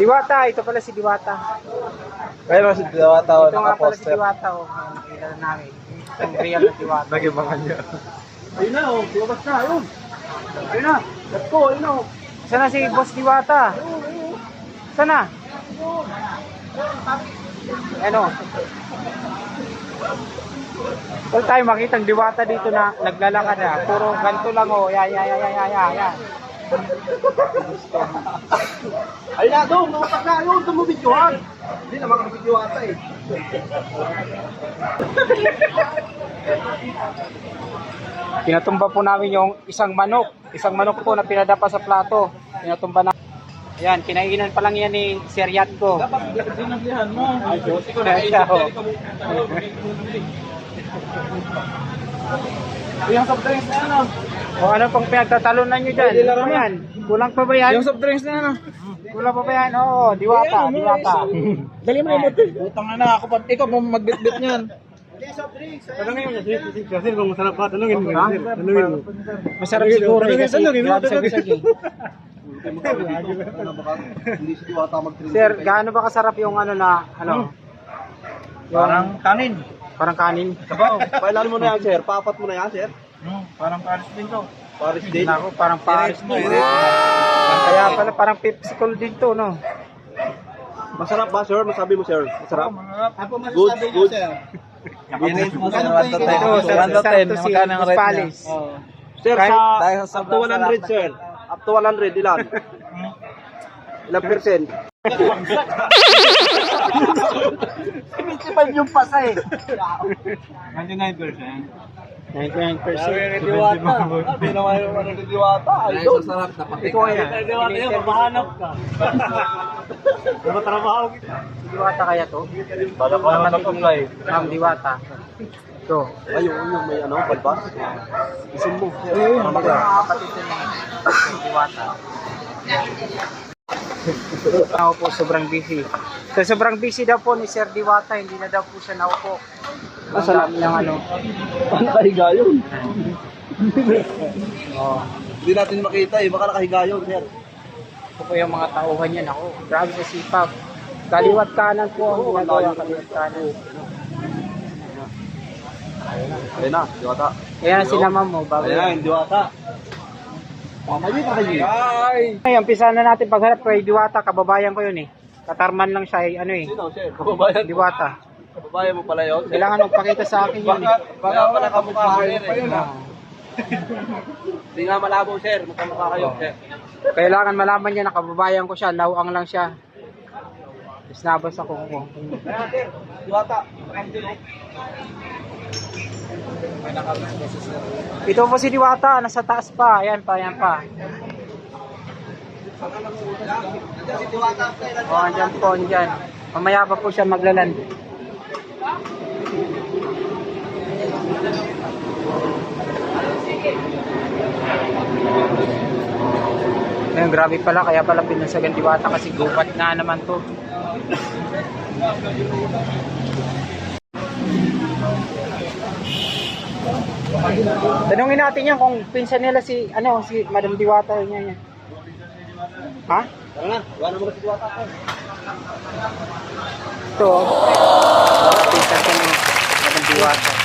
Diwata, ito pala si Diwata. Kaya si Diwata o Ito nga pala si naka-poster. Diwata, oh. Kilala namin. Ang real na Diwata. Nag-ibangan niya. Ayun na, oh. Lumabas na, ayun. Ayun na. Let's go, ayun na. Sana si Boss Diwata? Sana? Ano? Wala tayo makitang Diwata dito na naglalakad na. Puro ganito lang, oh. Yan. Ayun na, doon. Lumabas na, ayun. Tumubidyohan. Hindi na makabidyo ata eh. Pinatumba po namin yung isang manok. Isang manok po na pinadapa sa plato. Pinatumba na. Ayan, kinainan pa lang yan ni Sir Yatko. Dapat sinabihan mo. Ay, Diyos ko na Yung soft drinks na ano? O ano pang pinagtatalunan nyo dyan? Ano yan? Kulang pa ba yan? Yung soft drinks na ano? Kulang pa ba yan? Oo, Diwata. Dali mo yung motor. Utang na ako pa. Ikaw magbitbit niyan. Tanungin mo kasi kung masarap pa, tanungin mo. Tanungin mo. Masarap siguro eh. Kasi grabe sa bisag eh. Hindi si Diwata mag-drink. Sir, gaano ba kasarap yung ano na, ano? Parang kanin. Parang kanin. Sabaw, pailan mo na yan, sir. Papat mo na yan, sir. Parang Paris din to. Paris din. Nako, parang Paris mo. Kaya pala parang Pepsi-Cola din to, no? Masarap ba, sir? Masabi mo, sir. Masarap? Good, good. Binis mo sa 1 to Ito, 10. 1 to 10. si Magkano ang rate niya? Palis. Sir, Kahit sa up to 100, sir. Up to 100, ilan? Ilang percent? Principal yung pasa eh. 99%. 99%. Diwata. Hindi naman yung ano ni Diwata. Ay, sa sarap na pati. Ito kaya. Diwata yan, mapahanap ka. Matrabaho kita. Diwata kaya to? Bala ko naman mag-apply. Ma'am Diwata. Ito. Ayun, yung may ano, balbas. Isin mo. Kapatid ni Diwata. Ako po sobrang busy. So sobrang busy daw po ni Sir Diwata, hindi na daw po siya naupo. Ang dami ng ano. Paano nakahiga yun? Oh. Hindi natin makita eh, baka nakahiga yun, sir. Ito po yung mga tauhan niya. Ako, grabe sa sipag. Kaliwat kanan po ang ginagawa. Kaliwat kanan. Ayun na, Diwata. Kaya sinama mo bago. Ayun na, yung Diwata. Pamayin na kayo. Ay, umpisa na natin pagharap kay Diwata. Kababayan ko yun eh. Katarman lang siya ano eh. Sino, sir? Kababayan. Diwata. Kababayan mo pala yun? Kailangan magpakita sa akin yun. Baka pala kamukha kayo eh. Hindi nga malabo, sir. Magkamukha kayo, sir. Kailangan malaman niya na kababayan ko siya. Lawang lang siya. Tapos nabas ako ko. Kaya, sir. Diwata. Ito po si Diwata. Nasa taas pa. Ayan pa, ayan pa. Si Diwata. O, andyan po, andyan. Mamaya pa po siya maglaland. Ayun, grabe pala. Kaya pala pinunsagan Diwata kasi gubat nga naman to. Tanungin natin yan kung pinsan nila si Madam Diwata niya. Ha? Tara na. Iwanan mo na si Diwata. Ito. Pinsan ko ni Madam Diwata.